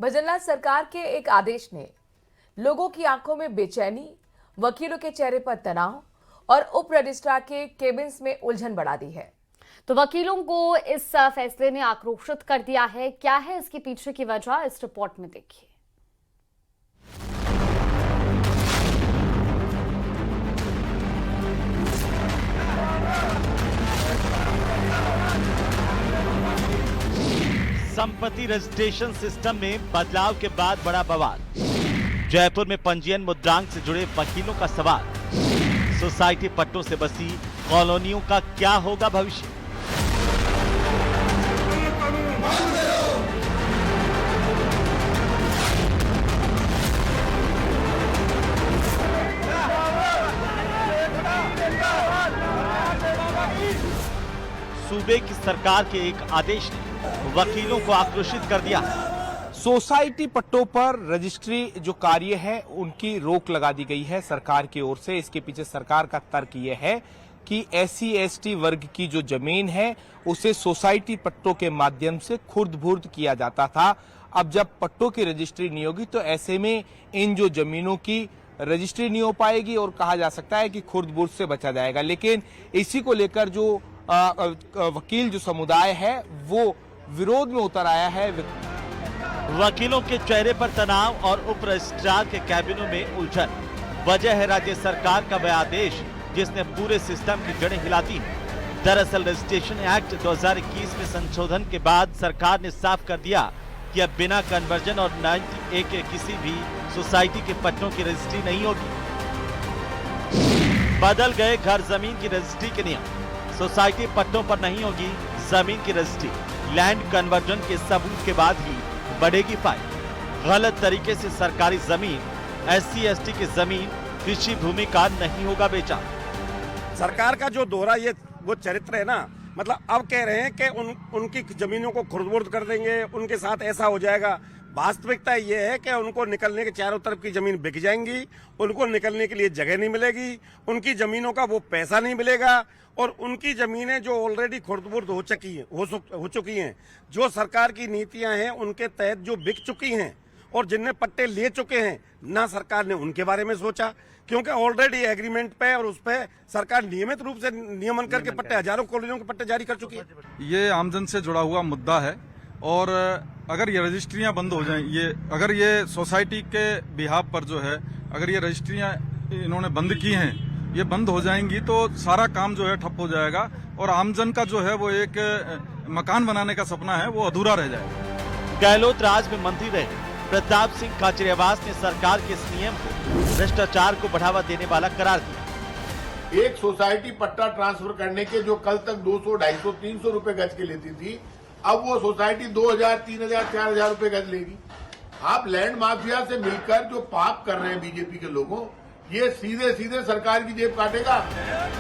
भजनलाल सरकार के एक आदेश ने लोगों की आंखों में बेचैनी, वकीलों के चेहरे पर तनाव और उप रजिस्ट्रार के केबिन्स में उलझन बढ़ा दी है। तो वकीलों को इस फैसले ने आक्रोशित कर दिया है। क्या है इसके पीछे की वजह, इस रिपोर्ट में देखिए। संपत्ति रजिस्ट्रेशन सिस्टम में बदलाव के बाद बड़ा बवाल। जयपुर में पंजीयन मुद्रांक से जुड़े वकीलों का सवाल। सोसाइटी पट्टों से बसी कॉलोनियों का क्या होगा भविष्य। सूबे की सरकार के एक आदेश ने वकीलों को आक्रोशित कर दिया। सोसाइटी पट्टों पर रजिस्ट्री जो कार्य है उनकी रोक लगा दी गई है सरकार की ओर से। इसके पीछे सरकार का तर्क यह है कि SC/ST वर्ग की जो जमीन है उसे सोसाइटी पट्टों के माध्यम से खुर्द-बुर्द किया जाता था। अब जब पट्टों की रजिस्ट्री नहीं होगी तो ऐसे में इन जो जमीनों की रजिस्ट्री नहीं हो पाएगी और कहा जा सकता है कि खुर्द-बुर्द से बचा जाएगा। लेकिन इसी को लेकर जो वकील जो समुदाय है वो विरोध में उतर आया है। वकीलों के चेहरे पर तनाव और उप रजिस्ट्रार के कैबिनों में उलझन। वजह है राज्य सरकार का वह आदेश जिसने पूरे सिस्टम की जड़ें हिला दी। दरअसल रजिस्ट्रेशन एक्ट 2021 में संशोधन के बाद सरकार ने साफ कर दिया कि अब बिना कन्वर्जन और 90A के किसी भी सोसाइटी के पट्टों की रजिस्ट्री नहीं होगी। बदल गए घर जमीन की रजिस्ट्री के नियम। सोसाइटी पट्टों पर नहीं होगी जमीन की रजिस्ट्री। लैंड कन्वर्जन के सबूत के बाद ही बढ़ेगी फाइन। गलत तरीके से सरकारी जमीन, SC/ST की जमीन, कृषि भूमि का नहीं होगा बेचा। सरकार का जो दोहरा ये वो चरित्र है ना, मतलब अब कह रहे हैं कि उनकी जमीनों को खुर्द-बुर्द कर देंगे, उनके साथ ऐसा हो जाएगा। वास्तविकता ये है कि उनको निकलने के चारों तरफ की जमीन बिक जाएंगी, उनको निकलने के लिए जगह नहीं मिलेगी, उनकी जमीनों का वो पैसा नहीं मिलेगा और उनकी जमीनें जो ऑलरेडी खुर्द-बुर्द हो चुकी हैं, जो सरकार की नीतियां हैं उनके तहत जो बिक चुकी हैं और जिनने पट्टे ले चुके हैं, ना सरकार ने उनके बारे में सोचा, क्योंकि ऑलरेडी एग्रीमेंट पे और उस पे सरकार नियमित रूप से नियमन करके पट्टे, हजारों कॉलोनियों के पट्टे जारी कर चुकी है। ये आमजन से जुड़ा हुआ मुद्दा है और अगर ये रजिस्ट्रियां बंद हो जाएं, अगर ये सोसाइटी के बिहाफ पर जो है अगर ये रजिस्ट्रियां इन्होंने बंद की हैं, ये बंद हो जाएंगी तो सारा काम जो है ठप हो जाएगा और आमजन का जो है वो एक मकान बनाने का सपना है वो अधूरा रह जाएगा। गहलोत राज में मंत्री रहे प्रताप सिंह खाचरियावास ने सरकार के इस नियम को भ्रष्टाचार को बढ़ावा देने वाला करार दिया। एक सोसाइटी पट्टा ट्रांसफर करने के जो कल तक 200, 250, 300 रुपए गज के लेती थी, अब वो सोसाइटी 2000, 3000, 4000 रुपए गज लेगी। आप लैंड माफिया से मिलकर जो पाप कर रहे हैं बीजेपी के लोगों, ये सीधे सीधे सरकार की जेब काटेगा।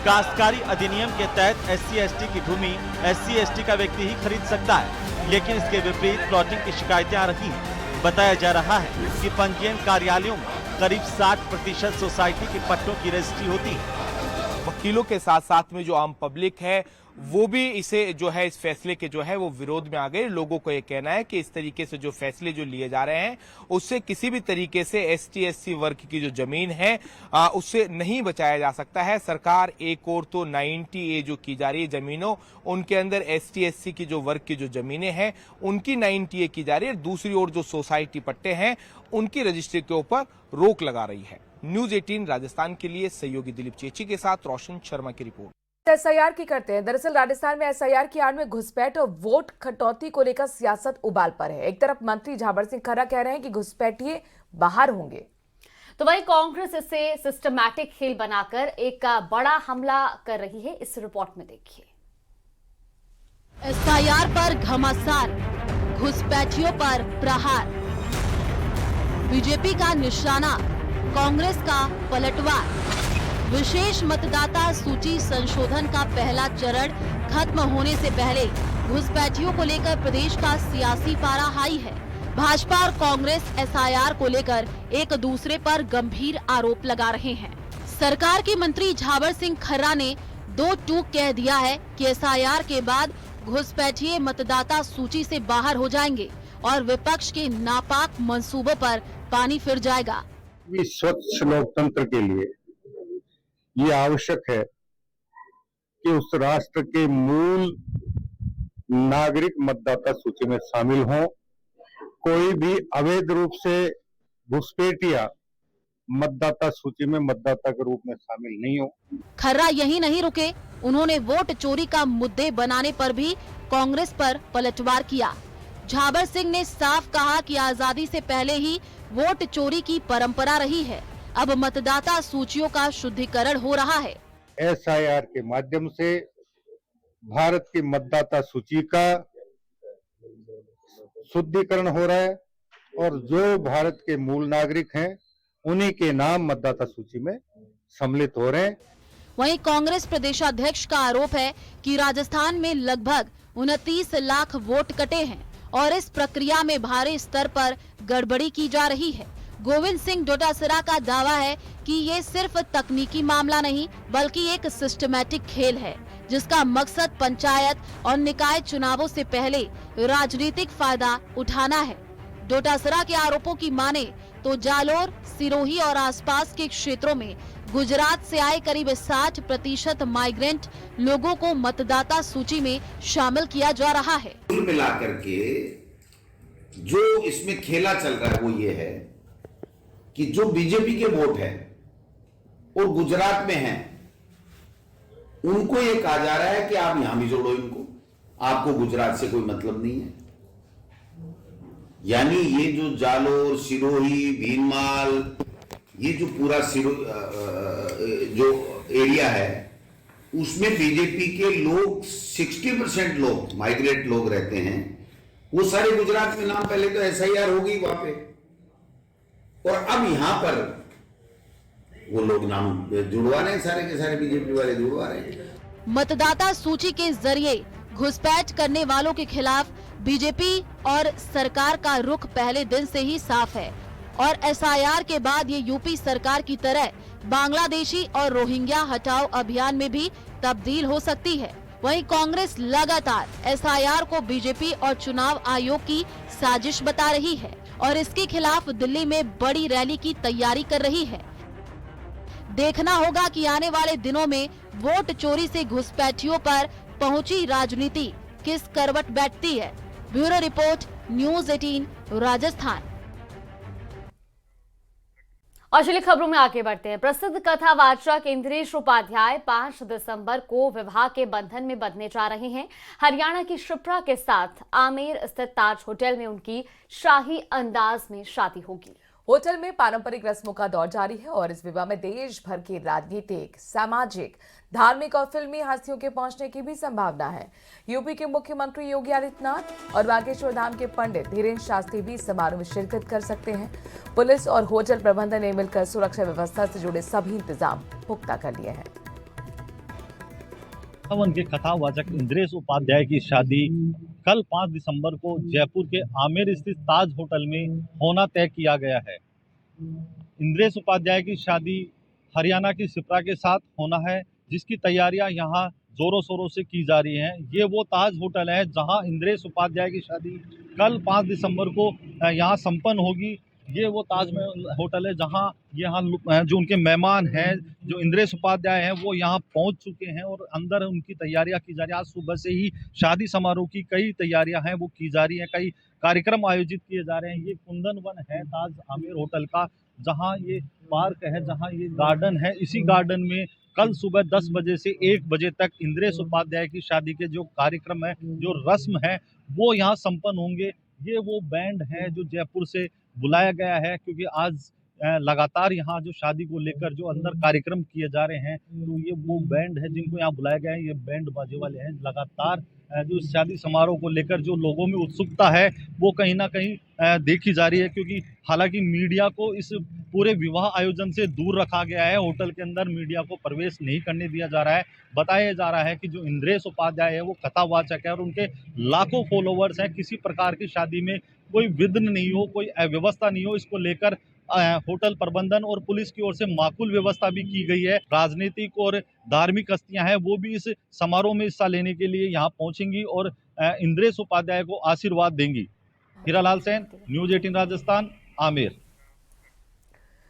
काश्तकारी अधिनियम के तहत SC/ST की भूमि SC/ST का व्यक्ति ही खरीद सकता है, लेकिन इसके विपरीत प्लॉटिंग की शिकायतें आ रही हैं। बताया जा रहा है कि पंजीयन कार्यालयों में करीब 60% सोसाइटी के पट्टों की रजिस्ट्री होती है। वकीलों के साथ साथ में जो आम पब्लिक है वो भी इसे जो है इस फैसले के जो है वो विरोध में आ गए। लोगों को ये कहना है कि इस तरीके से जो फैसले जो लिए जा रहे हैं उससे किसी भी तरीके से ST/SC वर्ग की जो जमीन है उससे नहीं बचाया जा सकता है। सरकार एक और तो 90A जो की जा रही है जमीनों, उनके अंदर ST/SC की जो वर्ग की जो जमीनें हैं उनकी 90A की जा रही है, दूसरी ओर जो सोसाइटी पट्टे हैं उनकी रजिस्ट्री के ऊपर रोक लगा रही है। न्यूज़ 18 राजस्थान के लिए सहयोगी दिलीप चेची के साथ रोशन शर्मा की रिपोर्ट। SIR की करते हैं। दरअसल राजस्थान में SIR की आड़ में घुसपैठ और वोट कटौती को लेकर सियासत उबाल पर है। एक तरफ मंत्री झाबर सिंह खर्रा कह रहे हैं कि घुसपैठिए बाहर होंगे, तो वही कांग्रेस इसे सिस्टमैटिक खेल बनाकर एक बड़ा हमला कर रही है। इस रिपोर्ट में देखिए। SIR पर घमासान, घुसपैठियों पर प्रहार, बीजेपी का निशाना, कांग्रेस का पलटवार। विशेष मतदाता सूची संशोधन का पहला चरण खत्म होने से पहले घुसपैठियों को लेकर प्रदेश का सियासी पारा हाई है। भाजपा और कांग्रेस SIR को लेकर एक दूसरे पर गंभीर आरोप लगा रहे हैं। सरकार के मंत्री झाबर सिंह खर्रा ने दो टूक कह दिया है कि SIR के बाद घुसपैठिए मतदाता सूची से बाहर हो जाएंगे। और विपक्ष के नापाक मंसूबों पर पानी फिर जाएगा। स्वच्छ लोकतंत्र के लिए ये आवश्यक है कि उस राष्ट्र के मूल नागरिक मतदाता सूची में शामिल हों। कोई भी अवैध रूप से घुसपैठिया मतदाता सूची में मतदाता के रूप में शामिल नहीं हो। खर्रा यही नहीं रुके, उन्होंने वोट चोरी का मुद्दे बनाने पर भी कांग्रेस पर पलटवार किया। झाबर सिंह ने साफ कहा कि आजादी से पहले ही वोट चोरी की परंपरा रही है, अब मतदाता सूचियों का शुद्धिकरण हो रहा है। SIR के माध्यम से भारत की मतदाता सूची का शुद्धिकरण हो रहा है और जो भारत के मूल नागरिक हैं उन्हीं के नाम मतदाता सूची में सम्मिलित हो रहे हैं। वहीं कांग्रेस प्रदेशाध्यक्ष का आरोप है कि राजस्थान में लगभग 29 लाख वोट कटे हैं और इस प्रक्रिया में भारी स्तर पर गड़बड़ी की जा रही है। गोविंद सिंह डोटासरा का दावा है कि ये सिर्फ तकनीकी मामला नहीं बल्कि एक सिस्टमैटिक खेल है जिसका मकसद पंचायत और निकाय चुनावों से पहले राजनीतिक फायदा उठाना है। डोटासरा के आरोपों की माने तो जालोर, सिरोही और आसपास के क्षेत्रों में गुजरात से आए करीब 60% माइग्रेंट लोगों को मतदाता सूची में शामिल किया जा रहा है। कुल मिलाकर के जो इसमें खेला चल रहा है वो ये है कि जो बीजेपी के वोट है और गुजरात में हैं, उनको ये कहा जा रहा है कि आप यहां भी जोड़ो इनको, आपको गुजरात से कोई मतलब नहीं है। यानी ये जो जालोर, सिरोही, भीनमाल, ये जो पूरा जो एरिया है उसमें बीजेपी के लोग 60% लोग माइग्रेट लोग रहते हैं। वो सारे गुजरात में नाम पहले तो SIR हो गई वहां पे और अब यहां पर वो लोग नाम जुड़वा रहे हैं, सारे के सारे बीजेपी वाले जुड़वा रहे हैं। मतदाता सूची के जरिए घुसपैठ करने वालों के खिलाफ बीजेपी और सरकार का रुख पहले दिन से ही साफ है और SIR के बाद ये यूपी सरकार की तरह बांग्लादेशी और रोहिंग्या हटाओ अभियान में भी तब्दील हो सकती है। वहीं कांग्रेस लगातार SIR को बीजेपी और चुनाव आयोग की साजिश बता रही है और इसके खिलाफ दिल्ली में बड़ी रैली की तैयारी कर रही है। देखना होगा कि आने वाले दिनों में वोट चोरी से घुसपैठियों पर पहुंची राजनीति किस करवट बैठती है। Bureau report, news 18 Rajasthan. और चलिए खबरों में आगे बढ़ते हैं। प्रसिद्ध कथावाचक इंद्रेश उपाध्याय 5 दिसंबर को विवाह के बंधन में बंधने जा रहे हैं। हरियाणा की शिप्रा के साथ आमेर स्थित ताज होटल में उनकी शाही अंदाज में शादी होगी। होटल में पारंपरिक रस्मों का दौर जारी है और इस विवाह में देश भर की राजनीतिक, सामाजिक, धार्मिक और फिल्मी हस्तियों के पहुंचने की भी संभावना है। यूपी के मुख्यमंत्री योगी आदित्यनाथ और बागेश्वर धाम के पंडित धीरेन्द्र शास्त्री भी समारोह में शिरकत कर सकते हैं। पुलिस और होटल प्रबंधन ने मिलकर सुरक्षा व्यवस्था से जुड़े सभी इंतजाम पुख्ता कर लिए हैं। उनके कथावाचक इंद्रेश उपाध्याय की शादी कल 5 दिसंबर को जयपुर के आमेर स्थित ताज होटल में होना तय किया गया है। इंद्रेश उपाध्याय की शादी हरियाणा की शिप्रा के साथ होना है, जिसकी तैयारियां यहां जोरों शोरों से की जा रही हैं। ये वो ताज होटल है जहां इंद्रेश उपाध्याय की शादी कल 5 दिसंबर को यहां संपन्न होगी। ये वो ताज होटल है जहां यहाँ जो उनके मेहमान हैं, जो इंद्रेश उपाध्याय हैं, वो यहाँ पहुंच चुके हैं और अंदर उनकी तैयारियां की जा रही हैं। आज सुबह से ही शादी समारोह की कई तैयारियां हैं वो की जा रही हैं, कई कार्यक्रम आयोजित किए जा रहे हैं। ये कुंदन वन है ताज आमेर होटल का, जहाँ ये पार्क है, जहाँ ये गार्डन है। इसी गार्डन में कल सुबह 10 बजे से 1 बजे तक इंद्रेश उपाध्याय की शादी के जो कार्यक्रम है, जो रस्म है, वो यहाँ संपन्न होंगे। ये वो बैंड है जो जयपुर से बुलाया गया है, क्योंकि आज लगातार यहाँ जो शादी को लेकर जो अंदर कार्यक्रम किए जा रहे हैं, तो ये वो बैंड है जिनको यहाँ बुलाया गया है। ये बैंड बाजे वाले हैं। लगातार जो शादी समारोह को लेकर जो लोगों में उत्सुकता है वो कहीं ना कहीं देखी जा रही है, क्योंकि हालांकि मीडिया को इस पूरे विवाह आयोजन से दूर रखा गया है। होटल के अंदर मीडिया को प्रवेश नहीं करने दिया जा रहा है। बताया जा रहा है कि जो इंद्रेश उपाध्याय है वो कथावाचक है और उनके लाखों फॉलोवर्स हैं। किसी प्रकार की शादी में कोई विघ्न नहीं हो, कोई अव्यवस्था नहीं हो, इसको लेकर होटल प्रबंधन और पुलिस की ओर से माकूल व्यवस्था भी की गई है। राजनीतिक और धार्मिक हस्तियां हैं वो भी इस समारोह में हिस्सा लेने के लिए यहाँ पहुंचेंगी और इंद्रेश उपाध्याय को आशीर्वाद देंगी। हीरालाल सेन, न्यूज 18 राजस्थान, आमेर।